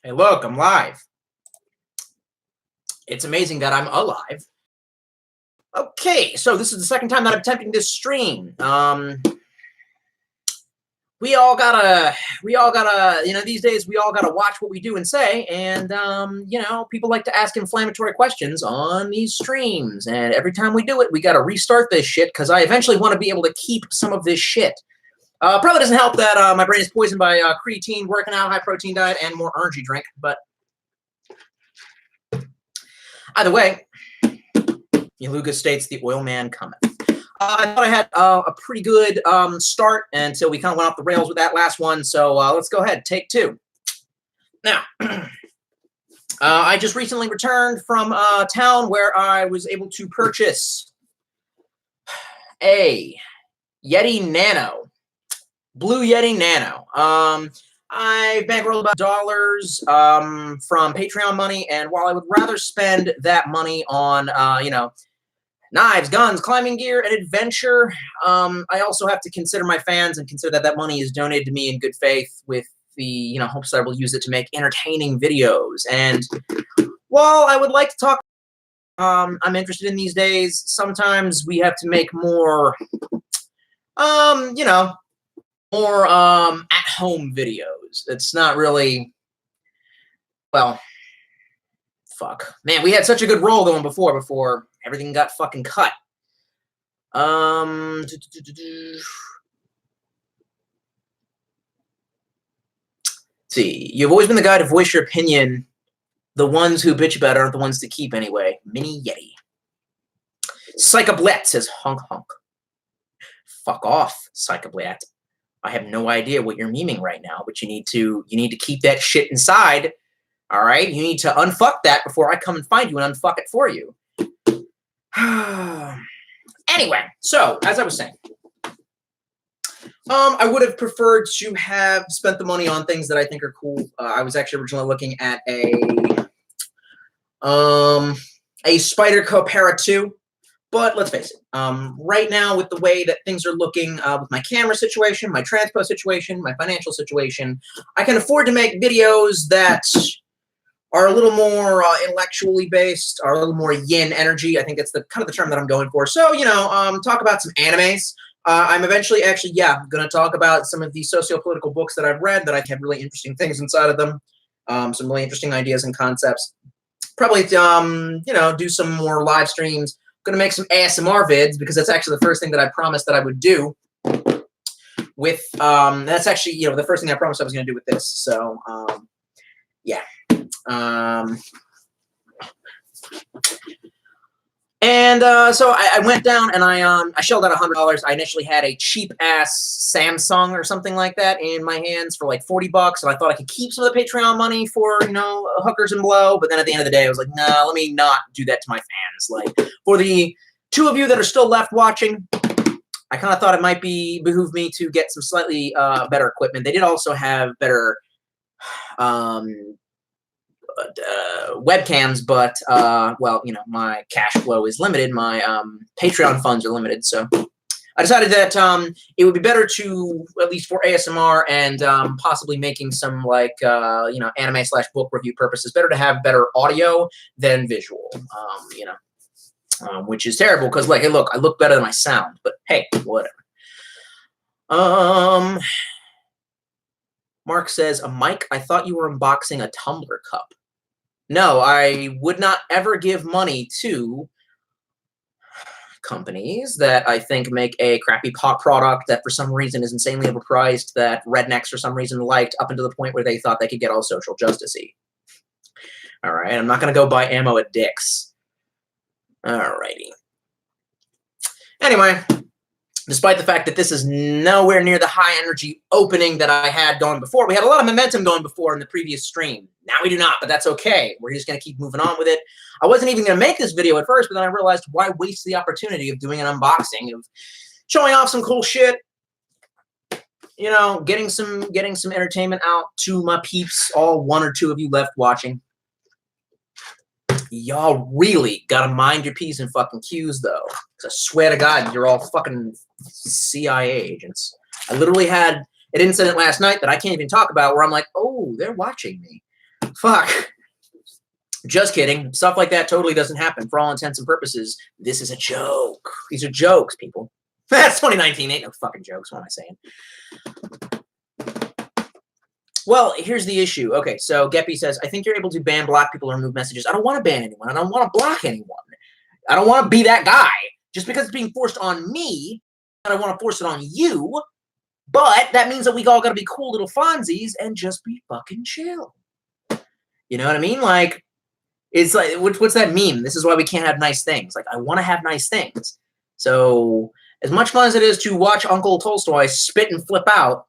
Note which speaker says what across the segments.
Speaker 1: Hey, look, I'm live. It's amazing that I'm alive. Okay, so this is the second time that I'm attempting this stream. We all gotta, these days we all gotta watch what we do and say, and, people like to ask inflammatory questions on these streams, and every time we do it, we gotta restart this shit, because I eventually want to be able to keep some of this shit. Probably doesn't help that my brain is poisoned by creatine, working out, high-protein diet, and more energy drink, but either way, Yaluga states the oil man cometh. I thought I had a pretty good start until we kind of went off the rails with that last one. So let's go ahead, take two. Now, I just recently returned from a town where I was able to purchase a Yeti Nano, Blue Yeti Nano. I bankrolled about dollars from Patreon money, and while I would rather spend that money on, knives, guns, climbing gear, and adventure, I also have to consider my fans and consider that that money is donated to me in good faith with the, hopes that I will use it to make entertaining videos. And while I would like to talk, I'm interested in these days, sometimes we have to make more, more at-home videos. It's not really, well, fuck. Man, we had such a good roll going before everything got fucking cut. See, you've always been the guy to voice your opinion. The ones who bitch about it aren't the ones to keep anyway. Mini Yeti. Psychoblet says honk honk. Fuck off, Psychoblet. I have no idea what you're memeing right now, but you need to keep that shit inside. All right? You need to unfuck that before I come and find you and unfuck it for you. Anyway, so as I was saying, I would have preferred to have spent the money on things that I think are cool. I was actually originally looking at a Spyderco Para 2, but let's face it, right now with the way that things are looking with my camera situation, my transpo situation, my financial situation, I can afford to make videos that are a little more intellectually based, are a little more yin energy. I think that's the kind of the term that I'm going for. So, talk about some animes. I'm eventually actually, going to talk about some of the socio-political books that I've read that I have really interesting things inside of them. Some really interesting ideas and concepts. Probably, do some more live streams. Going to make some ASMR vids because that's actually the first thing that I promised that I would do with, that's actually, the first thing I promised I was going to do with this. So, yeah. So I went down and I shelled out $100. I initially had a cheap ass Samsung or something like that in my hands for like $40, and I thought I could keep some of the Patreon money for hookers and blow. But then at the end of the day, I was like, no, let me not do that to my fans. Like for the two of you that are still left watching, I kind of thought it might behoove me to get some slightly better equipment. They did also have better webcams, but my cash flow is limited. My Patreon funds are limited, so I decided that it would be better to, at least for ASMR and possibly making some like anime/book review purposes, better to have better audio than visual. Which is terrible because, like, hey, look, I look better than I sound, but hey, whatever. Mark says, a mic? I thought you were unboxing a tumbler cup. No, I would not ever give money to companies that I think make a crappy pot product that for some reason is insanely overpriced, that rednecks for some reason liked up until the point where they thought they could get all social justice-y. All right, I'm not going to go buy ammo at Dick's. All righty. Anyway, despite the fact that this is nowhere near the high energy opening that I had going before, we had a lot of momentum going before in the previous stream. Now we do not, but that's okay. We're just going to keep moving on with it. I wasn't even going to make this video at first, but then I realized why waste the opportunity of doing an unboxing, of showing off some cool shit, getting some entertainment out to my peeps, all one or two of you left watching. Y'all really gotta mind your P's and fucking Q's, though. I swear to God, you're all fucking CIA agents. I literally had an incident last night that I can't even talk about where I'm like, oh, they're watching me. Fuck. Just kidding. Stuff like that totally doesn't happen. For all intents and purposes, this is a joke. These are jokes, people. That's 2019. Ain't no fucking jokes. What am I saying? Well, here's the issue. Okay, so Geppy says, I think you're able to ban, block people, or remove messages. I don't want to ban anyone. I don't want to block anyone. I don't want to be that guy. Just because it's being forced on me, I don't want to force it on you. But that means that we all got to be cool little Fonzies and just be fucking chill. You know what I mean? Like, it's like, what's that meme? This is why we can't have nice things. Like, I want to have nice things. So, as much fun as it is to watch Uncle Tolstoy spit and flip out,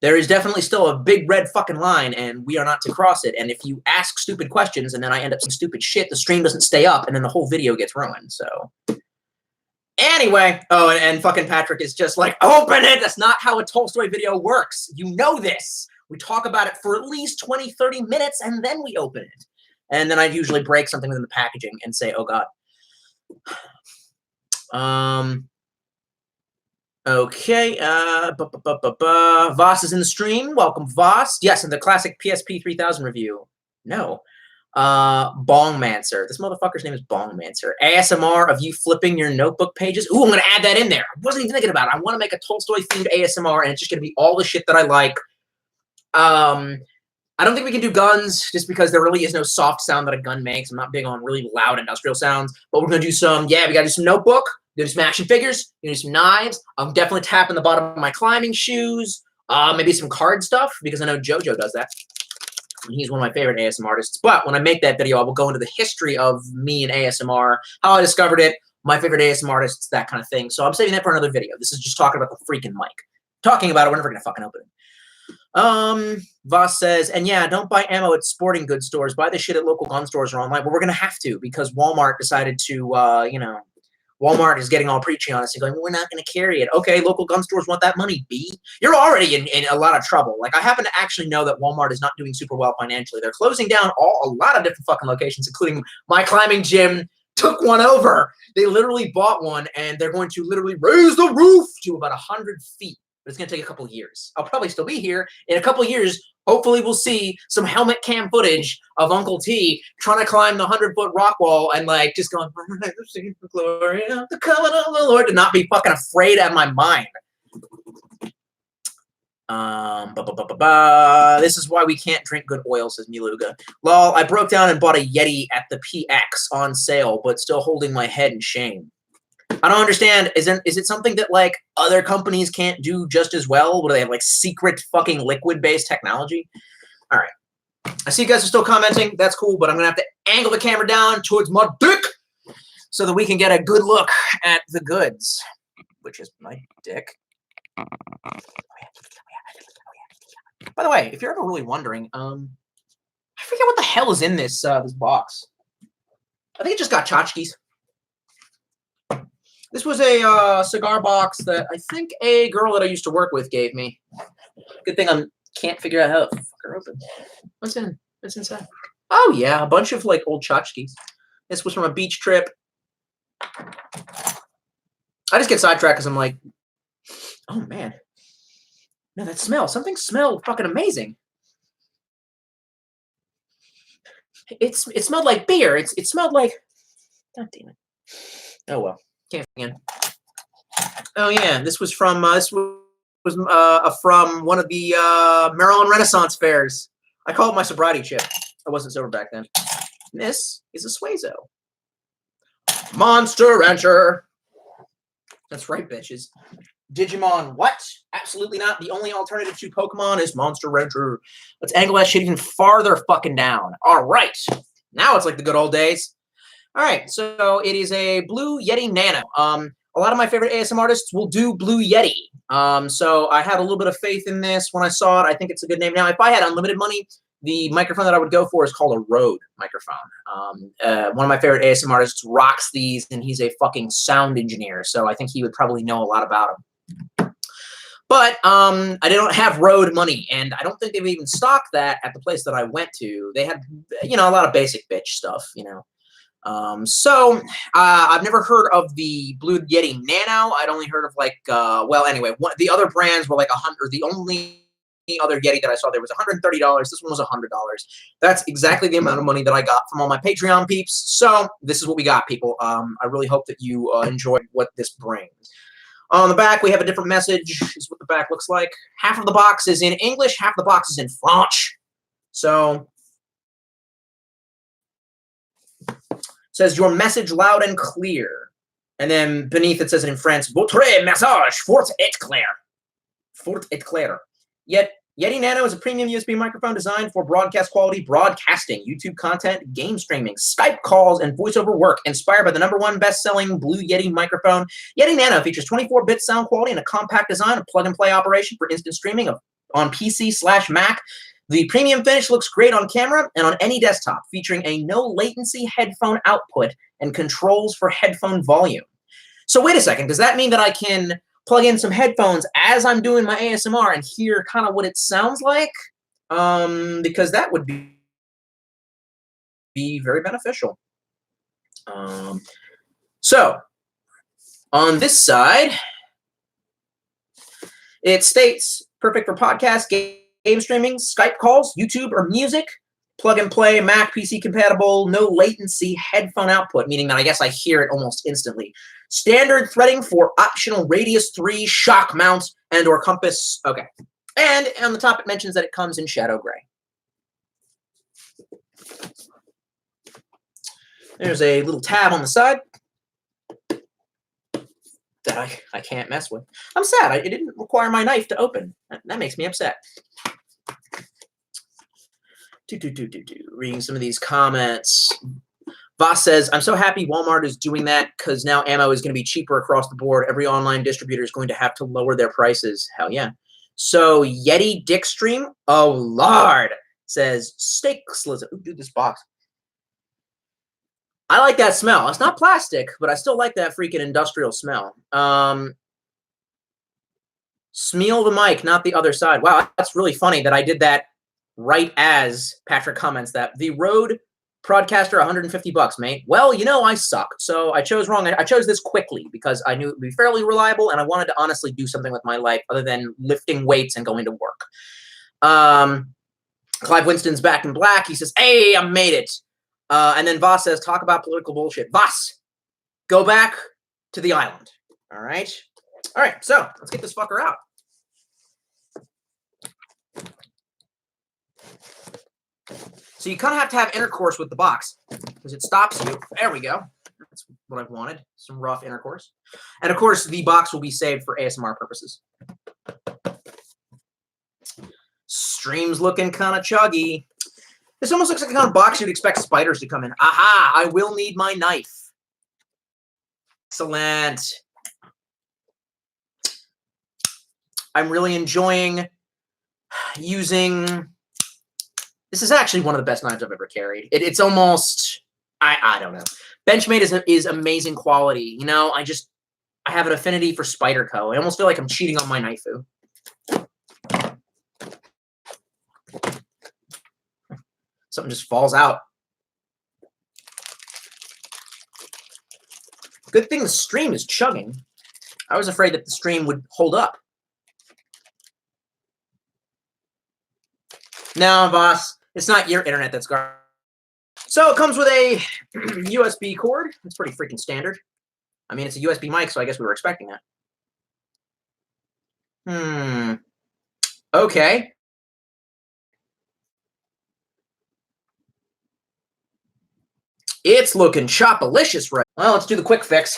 Speaker 1: there is definitely still a big red fucking line, and we are not to cross it. And if you ask stupid questions and then I end up saying stupid shit, the stream doesn't stay up, and then the whole video gets ruined. So, anyway. Oh, and fucking Patrick is just like, open it! That's not how a Tolstoy video works. You know this. We talk about it for at least 20, 30 minutes, and then we open it. And then I usually break something within the packaging and say, oh, God. Okay, Voss is in the stream. Welcome, Voss. Yes, in the classic PSP 3000 review. No. Bongmancer. This motherfucker's name is Bongmancer. ASMR of you flipping your notebook pages. Ooh, I'm going to add that in there. I wasn't even thinking about it. I want to make a Tolstoy-themed ASMR, and it's just going to be all the shit that I like. I don't think we can do guns just because there really is no soft sound that a gun makes. I'm not big on really loud industrial sounds, but we're going to do some, we got to do some notebook. We're going to do some action figures. We're going to do some knives. I'm definitely tapping the bottom of my climbing shoes. Maybe some card stuff because I know JoJo does that. He's one of my favorite ASMR artists. But when I make that video, I will go into the history of me and ASMR, how I discovered it, my favorite ASMR artists, that kind of thing. So I'm saving that for another video. This is just talking about the freaking mic. Talking about it, we're never going to fucking open it. Voss says, and yeah, don't buy ammo at sporting goods stores. Buy the shit at local gun stores or online. But we're going to have to because Walmart decided to, Walmart is getting all preachy on us and going, we're not going to carry it. Okay, local gun stores want that money, B. You're already in a lot of trouble. Like, I happen to actually know that Walmart is not doing super well financially. They're closing down a lot of different fucking locations, including my climbing gym took one over. They literally bought one, and they're going to literally raise the roof to about 100 feet. But it's going to take a couple of years. I'll probably still be here. In a couple of years, hopefully we'll see some helmet cam footage of Uncle T trying to climb the 100-foot rock wall and, like, just going, I've seen the glory of the coming of the Lord, to not be fucking afraid out of my mind. This is why we can't drink good oil, says Miluga. Lol, I broke down and bought a Yeti at the PX on sale, but still holding my head in shame. I don't understand. Is it something that, like, other companies can't do just as well? Where they have, like, secret fucking liquid-based technology? All right. I see you guys are still commenting. That's cool, but I'm going to have to angle the camera down towards my dick so that we can get a good look at the goods, which is my dick. By the way, if you're ever really wondering, I forget what the hell is in this this box. I think it just got tchotchkes. This was a cigar box that I think a girl that I used to work with gave me. Good thing I can't figure out how to fuck her open. What's in? What's inside? Oh yeah, a bunch of like old tchotchkes. This was from a beach trip. I just get sidetracked because I'm like, oh man, no, that smell. Something smelled fucking amazing. It smelled like beer. It smelled like. God damn it. Oh well. Can't again. Oh yeah, this was from from one of the Maryland Renaissance fairs. I call it my sobriety chip. I wasn't sober back then. And this is a Suezo. Monster Rancher. That's right, bitches. Digimon, what? Absolutely not. The only alternative to Pokemon is Monster Rancher. Let's angle that shit even farther fucking down. All right. Now it's like the good old days. All right, so it is a Blue Yeti Nano. A lot of my favorite ASM artists will do Blue Yeti. So I had a little bit of faith in this when I saw it. I think it's a good name. Now, if I had unlimited money, the microphone that I would go for is called a Rode microphone. One of my favorite ASM artists rocks these, and he's a fucking sound engineer. So I think he would probably know a lot about them. But I don't have Rode money, and I don't think they've even stocked that at the place that I went to. They had, a lot of basic bitch stuff, So I've never heard of the Blue Yeti Nano. I'd only heard of the other brands were like 100. The only the other Yeti that I saw there was $130. This one was $100. That's exactly the amount of money that I got from all my Patreon peeps. So this is what we got, people. I really hope that you enjoyed what this brings. On the back, we have a different message. This is what the back looks like. Half of the box is in English, half the box is in French. So it says your message loud and clear. And then beneath it says it in French, votre message fort et clair. Fort et clair. Yeti Nano is a premium USB microphone designed for broadcast quality broadcasting, YouTube content, game streaming, Skype calls, and voiceover work. Inspired by the #1 best-selling Blue Yeti microphone, Yeti Nano features 24-bit sound quality and a compact design, a plug-and-play operation for instant streaming on PC/Mac. The premium finish looks great on camera and on any desktop, featuring a no-latency headphone output and controls for headphone volume. So wait a second, does that mean that I can plug in some headphones as I'm doing my ASMR and hear kind of what it sounds like? Because that would be very beneficial. So on this side, it states perfect for podcasts, game streaming, Skype calls, YouTube, or music. Plug and play, Mac, PC compatible, no latency headphone output, meaning that I guess I hear it almost instantly. Standard threading for optional radius 3 shock mounts and or compass. Okay. And on the top it mentions that it comes in shadow gray. There's a little tab on the side that I can't mess with. I'm sad. It didn't require my knife to open. That makes me upset. Reading some of these comments. Voss says, I'm so happy Walmart is doing that because now ammo is going to be cheaper across the board. Every online distributor is going to have to lower their prices. Hell yeah. So Yeti Dickstream, oh Lord, says steak slizzle. Ooh, dude, this box. I like that smell. It's not plastic, but I still like that freaking industrial smell. Smeal the mic, not the other side. Wow, that's really funny that I did that right as Patrick comments that. The Rode Prodcaster, $150, mate. Well, you know I suck, so I chose wrong. I chose this quickly because I knew it would be fairly reliable, and I wanted to honestly do something with my life other than lifting weights and going to work. Clive Winston's back in black. He says, hey, I made it. And then Voss says, talk about political bullshit. Voss, go back to the island. All right? All right, so let's get this fucker out. So you kind of have to have intercourse with the box because it stops you. There we go. That's what I've wanted, some rough intercourse. And of course, the box will be saved for ASMR purposes. Stream's looking kind of chuggy. This almost looks like the kind of box you'd expect spiders to come in. Aha, I will need my knife. Excellent. I'm really enjoying using... This is actually one of the best knives I've ever carried. It's almost, I don't know. Benchmade is amazing quality. You know, I have an affinity for Spyderco. I almost feel like I'm cheating on my knifeu. Something just falls out. Good thing the stream is chugging. I was afraid that the stream would hold up. No, boss. It's not your internet that's garbage. So it comes with a USB cord. It's pretty freaking standard. I mean, it's a USB mic, so I guess we were expecting that. Okay. It's looking chopalicious right. Well, let's do the quick fix.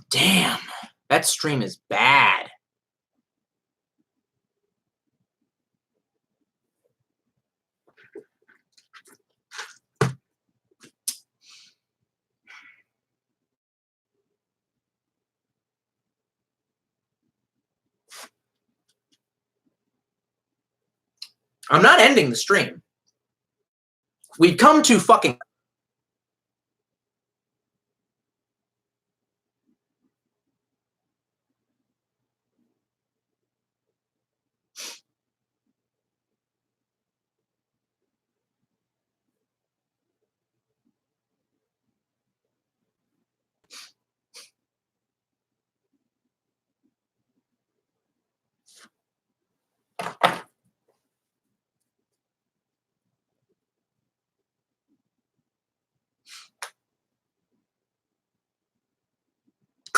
Speaker 1: Damn, that stream is bad. I'm not ending the stream. We've come to fucking...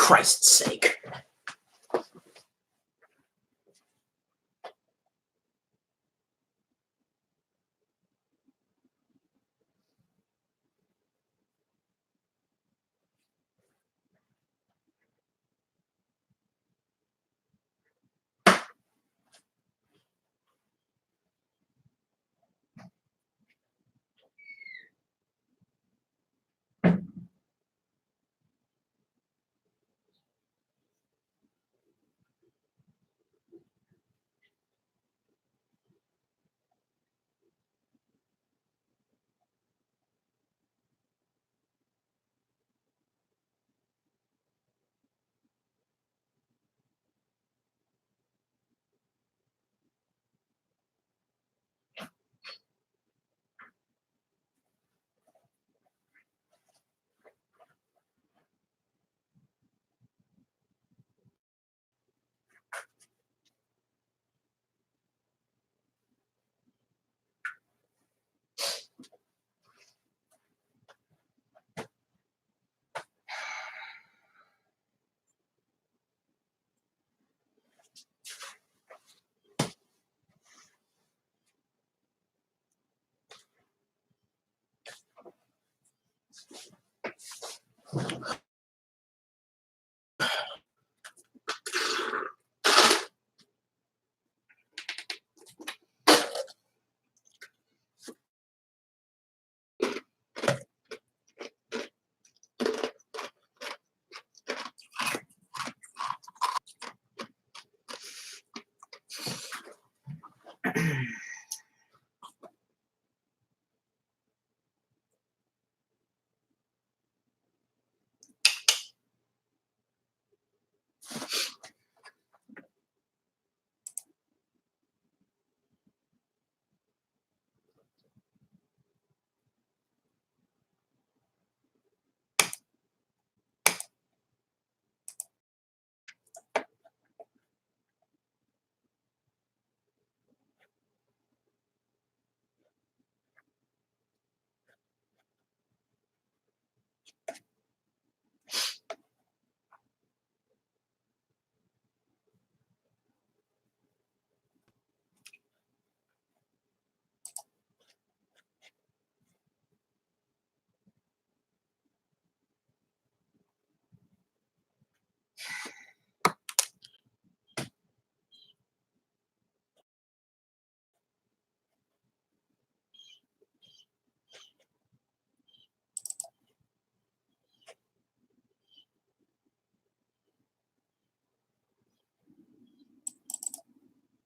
Speaker 1: Christ's sake.